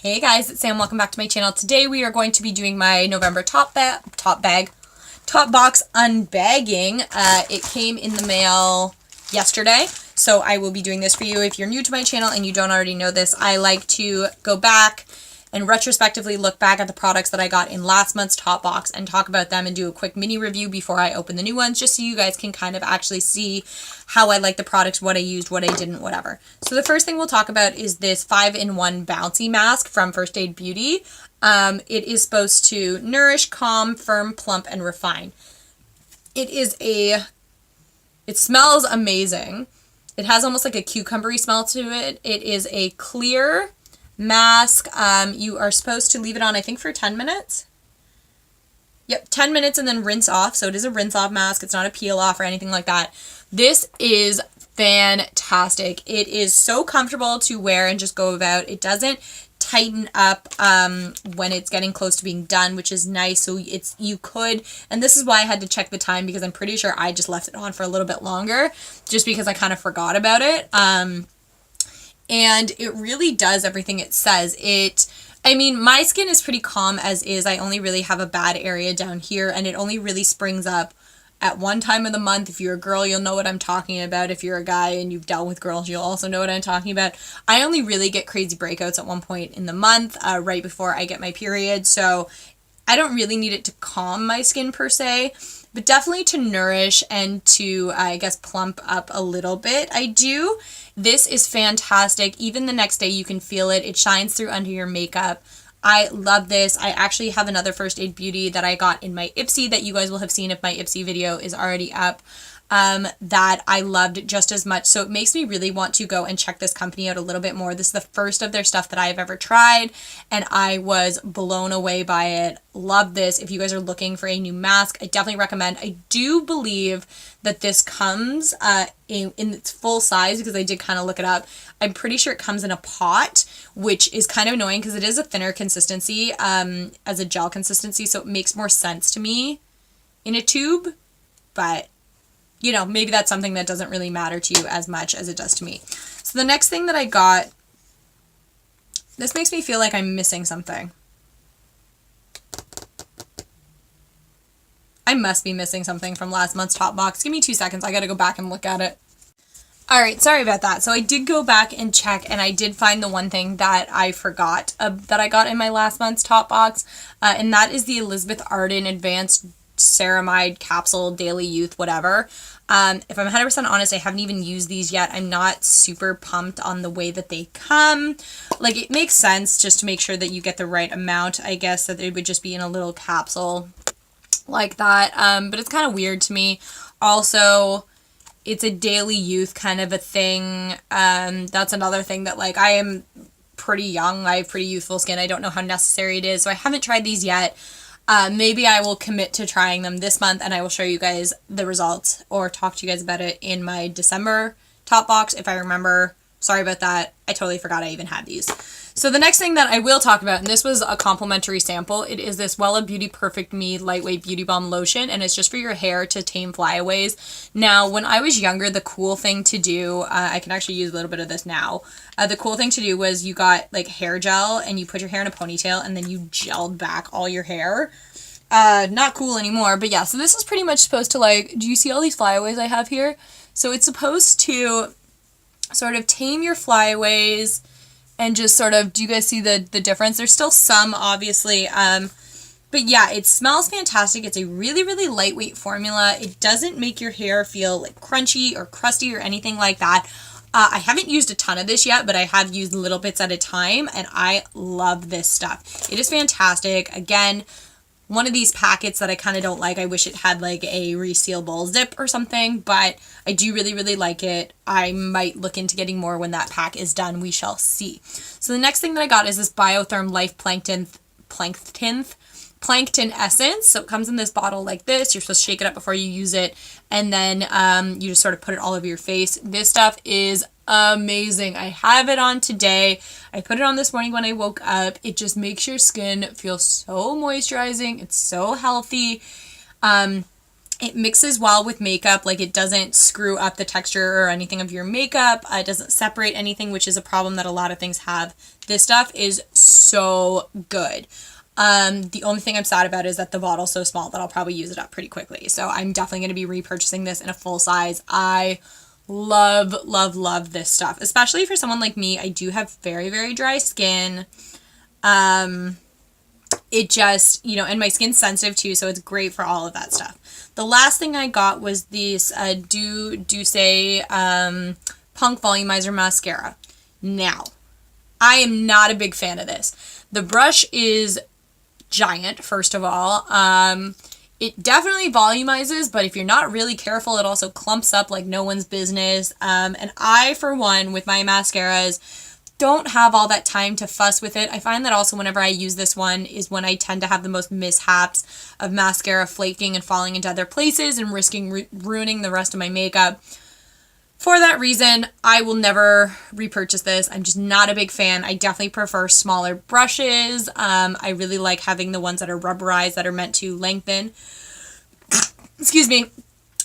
Hey guys, it's Sam. Welcome back to my channel. Today we are going to be doing my November top box unbagging. It came in the mail yesterday, so I will be doing this for you. If you're new to my channel and you don't already know this, I like to go back and retrospectively look back at the products that I got in last month's top box and talk about them and do a quick mini review before I open the new ones, just so you guys can kind of actually see how I like the products, what I used, what I didn't, whatever. So the first thing we'll talk about is this 5-in-1 bouncy mask from First Aid Beauty. It is supposed to nourish, calm, firm, plump, and refine. It smells amazing. It has almost like a cucumbery smell to it. It is a clear mask. You are supposed to leave it on, I think, for 10 minutes. Yep, 10 minutes and then rinse off. So it is a rinse off mask. It's not a peel off or anything like that. This is fantastic. It is so comfortable to wear and just go about. It doesn't tighten up when it's getting close to being done, which is nice. So you could, and this is why I had to check the time, because I'm pretty sure I just left it on for a little bit longer just because I kind of forgot about it. And it really does everything it says. I mean, my skin is pretty calm as is. I only really have a bad area down here, and it only really springs up at one time of the month. If you're a girl, you'll know what I'm talking about. If you're a guy and you've dealt with girls, you'll also know what I'm talking about. I only really get crazy breakouts at one point in the month, right before I get my period, so I don't really need it to calm my skin per se, but definitely to nourish and to, I guess, plump up a little bit. I do. This is fantastic. Even the next day you can feel it. It shines through under your makeup. I love this. I actually have another First Aid Beauty that I got in my Ipsy that you guys will have seen if my Ipsy video is already up, that I loved just as much. So it makes me really want to go and check this company out a little bit more. This is the first of their stuff that I've ever tried, and I was blown away by it. Love this. If you guys are looking for a new mask, I definitely recommend. I do believe that this comes in its full size, because I did kind of look it up. I'm pretty sure it comes in a pot, which is kind of annoying because it is a thinner consistency as a gel consistency, so it makes more sense to me in a tube, but you know, maybe that's something that doesn't really matter to you as much as it does to me. So the next thing that I got, this makes me feel like I'm missing something. I must be missing something from last month's top box. Give me 2 seconds. I got to go back and look at it. All right, sorry about that. So I did go back and check, and I did find the one thing that I forgot that I got in my last month's top box, and that is the Elizabeth Arden Advanced Ceramide Capsule Daily Youth, whatever. If I'm 100% honest, I haven't even used these yet. I'm not super pumped on the way that they come. Like, it makes sense just to make sure that you get the right amount, I guess, that it would just be in a little capsule like that. But it's kind of weird to me. Also, it's a daily youth kind of a thing. That's another thing that, like, I am pretty young. I have pretty youthful skin. I don't know how necessary it is, so I haven't tried these yet. Maybe I will commit to trying them this month, and I will show you guys the results or talk to you guys about it in my December top box if I remember. Sorry about that. I totally forgot I even had these. So the next thing that I will talk about, and this was a complimentary sample, it is this Wella Beauty Perfect Me Lightweight Beauty Balm Lotion, and it's just for your hair to tame flyaways. Now, when I was younger, the cool thing to do, I can actually use a little bit of this now. The cool thing to do was you got like hair gel and you put your hair in a ponytail and then you gelled back all your hair. Not cool anymore, but yeah, so this is pretty much supposed to, like, do you see all these flyaways I have here? So it's supposed to sort of tame your flyaways and just sort of, do you guys see the difference? There's still some, obviously, but yeah, it smells fantastic. It's a really, really lightweight formula. It doesn't make your hair feel like crunchy or crusty or anything like that. I haven't used a ton of this yet, but I have used little bits at a time, and I love this stuff. It is fantastic. Again, one of these packets that I kind of don't like. I wish it had like a resealable zip or something, but I do really, really like it. I might look into getting more when that pack is done. We shall see. So the next thing that I got is this Biotherm Life Plankton Essence. So it comes in this bottle like this. You're supposed to shake it up before you use it, and then you just sort of put it all over your face. This stuff is amazing. I have it on today. I put it on this morning when I woke up. It just makes your skin feel so moisturizing. It's so healthy. It mixes well with makeup, like it doesn't screw up the texture or anything of your makeup. It doesn't separate anything, which is a problem that a lot of things have. This stuff is so good. The only thing I'm sad about is that the bottle's so small that I'll probably use it up pretty quickly. So I'm definitely going to be repurchasing this in a full size. I love, love, love this stuff, especially for someone like me. I do have very, very dry skin. It just, you know, and my skin's sensitive too, so it's great for all of that stuff. The last thing I got was this Douce Punk Volumizer Mascara. Now, I am not a big fan of this. The brush is giant, first of all. It definitely volumizes, but if you're not really careful, it also clumps up like no one's business. And I, for one, with my mascaras, don't have all that time to fuss with it. I find that also whenever I use this one is when I tend to have the most mishaps of mascara flaking and falling into other places and risking ruining the rest of my makeup. For that reason, I will never repurchase this. I'm just not a big fan. I definitely prefer smaller brushes. I really like having the ones that are rubberized that are meant to lengthen. Excuse me.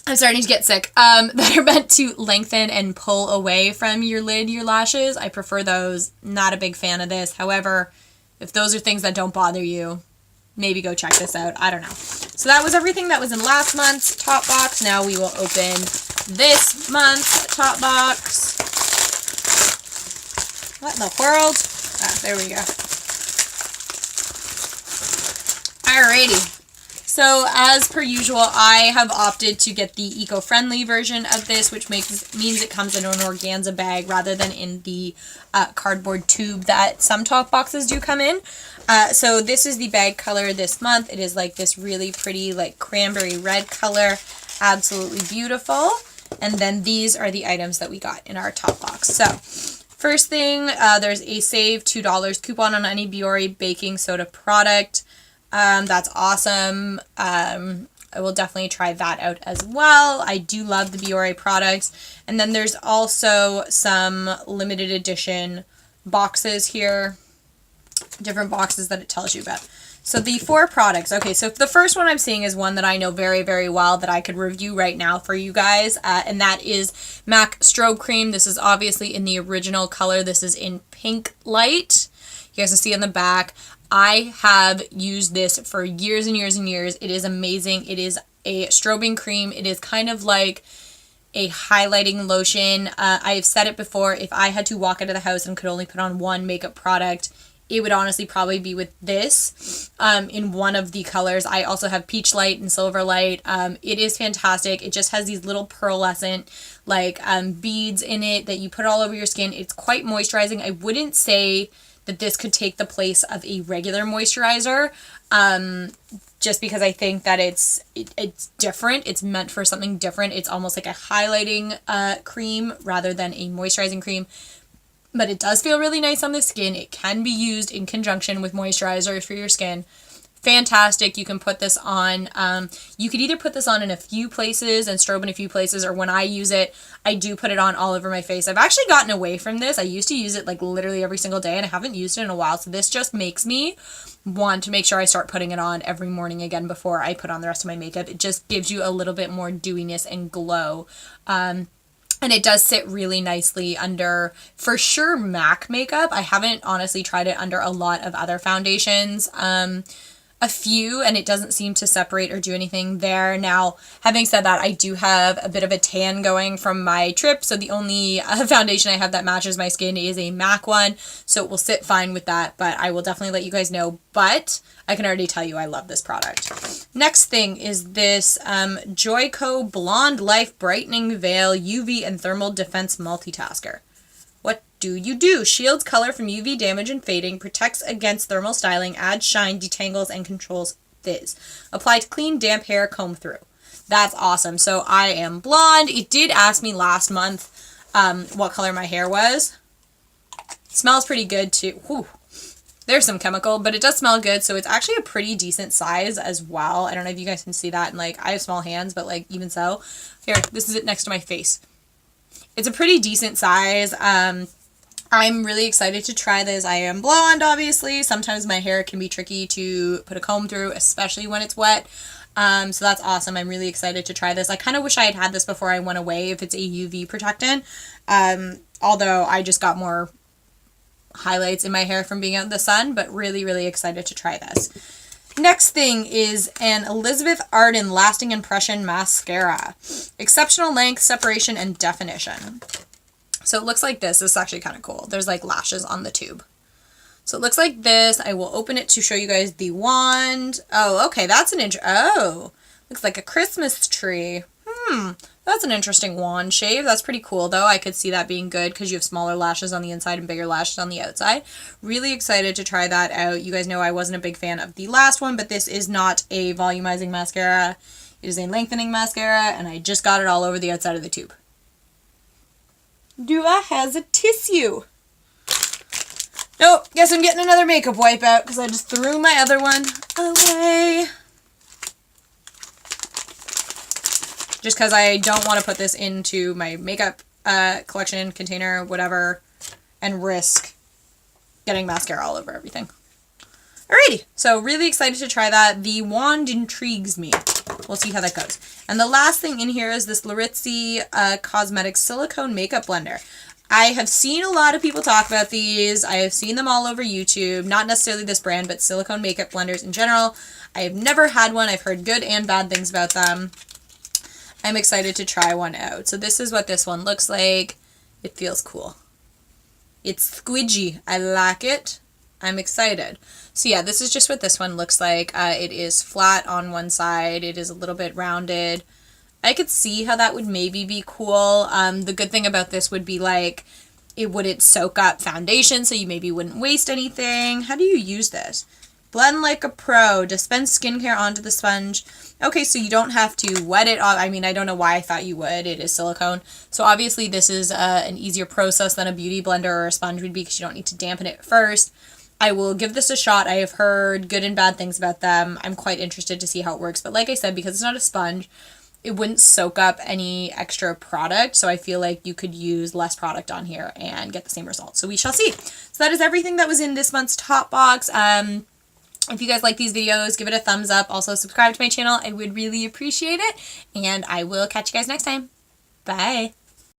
I'm starting to get sick. That are meant to lengthen and pull away from your lid, your lashes. I prefer those. Not a big fan of this. However, if those are things that don't bother you, maybe go check this out. I don't know. So that was everything that was in last month's Top Box. Now we will open this month's Top Box. What in the world? Ah, there we go. Alrighty. So, as per usual, I have opted to get the eco-friendly version of this, which means it comes in an organza bag rather than in the cardboard tube that some Top Boxes do come in. So, this is the bag color this month. It is like this really pretty, like, cranberry red color. Absolutely beautiful. And then these are the items that we got in our Top Box. So, first thing, there's a save $2 coupon on any Biore baking soda product. That's awesome. I will definitely try that out as well. I do love the Biore products. And then there's also some limited edition boxes here. Different boxes that it tells you about. So the 4 products. Okay, so the first one I'm seeing is one that I know very, very well that I could review right now for you guys. And that is MAC Strobe Cream. This is obviously in the original color. This is in Pink Light. You guys can see on the back. I have used this for years and years and years. It is amazing. It is a strobing cream. It is kind of like a highlighting lotion. I have said it before. If I had to walk out of the house and could only put on one makeup product, it would honestly probably be with this in one of the colors. I also have Peach Light and Silver Light. It is fantastic. It just has these little pearlescent like beads in it that you put all over your skin. It's quite moisturizing. I wouldn't say that this could take the place of a regular moisturizer, just because I think that it's different. It's meant for something different. It's almost like a highlighting cream rather than a moisturizing cream. But it does feel really nice on the skin. It can be used in conjunction with moisturizer for your skin. Fantastic. You can put this on, you could either put this on in a few places and strobe in a few places, or when I use it, I do put it on all over my face. I've actually gotten away from this. I used to use it like literally every single day, and I haven't used it in a while, so this just makes me want to make sure I start putting it on every morning again before I put on the rest of my makeup. It just gives you a little bit more dewiness and glow. And it does sit really nicely under, for sure, MAC makeup. I haven't honestly tried it under a lot of other foundations. A few, and it doesn't seem to separate or do anything there. Now, having said that, I do have a bit of a tan going from my trip, so the only foundation I have that matches my skin is a MAC one, so it will sit fine with that, but I will definitely let you guys know. But I can already tell you I love this product. Next thing is this JOICO Blonde Life Brightening Veil UV and Thermal Defense Multitasker. What do you do? Shields color from UV damage and fading, protects against thermal styling, adds shine, detangles, and controls fizz. Apply to clean, damp hair, comb through. That's awesome. So I am blonde. It did ask me last month what color my hair was. It smells pretty good too. Whew. There's some chemical, but it does smell good. So it's actually a pretty decent size as well. I don't know if you guys can see that. And like, I have small hands, but like even so. Here, this is it next to my face. It's a pretty decent size. I'm really excited to try this. I am blonde, obviously. Sometimes my hair can be tricky to put a comb through, especially when it's wet. So that's awesome. I'm really excited to try this. I kind of wish I had had this before I went away if it's a UV protectant. Although I just got more highlights in my hair from being out in the sun, but really, really excited to try this. Next thing is an Elizabeth Arden Lasting Impression Mascara. Exceptional length, separation, and definition. So it looks like this. This is actually kind of cool. There's like lashes on the tube. So it looks like this. I will open it to show you guys the wand. Oh, okay. That's an looks like a Christmas tree. That's an interesting wand shape. That's pretty cool, though. I could see that being good because you have smaller lashes on the inside and bigger lashes on the outside. Really excited to try that out. You guys know I wasn't a big fan of the last one, but this is not a volumizing mascara. It is a lengthening mascara, and I just got it all over the outside of the tube. Do I has a tissue? Nope, guess I'm getting another makeup wipe out because I just threw my other one away. Just because I don't want to put this into my makeup collection, container, whatever, and risk getting mascara all over everything. Alrighty, so really excited to try that. The wand intrigues me. We'll see how that goes. And the last thing in here is this LARIZTY Cosmetics Silicone Makeup Blender. I have seen a lot of people talk about these. I have seen them all over YouTube. Not necessarily this brand, but silicone makeup blenders in general. I have never had one. I've heard good and bad things about them. I'm excited to try one out. So this is what this one looks like. It feels cool. It's squidgy. I like it. I'm excited. So yeah, this is just what this one looks like. It is flat on one side. It is a little bit rounded. I could see how that would maybe be cool. The good thing about this would be like, it wouldn't soak up foundation, so you maybe wouldn't waste anything. How do you use this? Blend like a pro. Dispense skincare onto the sponge. Okay, so you don't have to wet it off. I mean, I don't know why I thought you would. It is silicone. So obviously this is an easier process than a beauty blender or a sponge would be because you don't need to dampen it first. I will give this a shot. I have heard good and bad things about them. I'm quite interested to see how it works. But like I said, because it's not a sponge, it wouldn't soak up any extra product. So I feel like you could use less product on here and get the same result. So we shall see. So that is everything that was in this month's Top Box. If you guys like these videos, give it a thumbs up. Also, subscribe to my channel. I would really appreciate it. And I will catch you guys next time. Bye.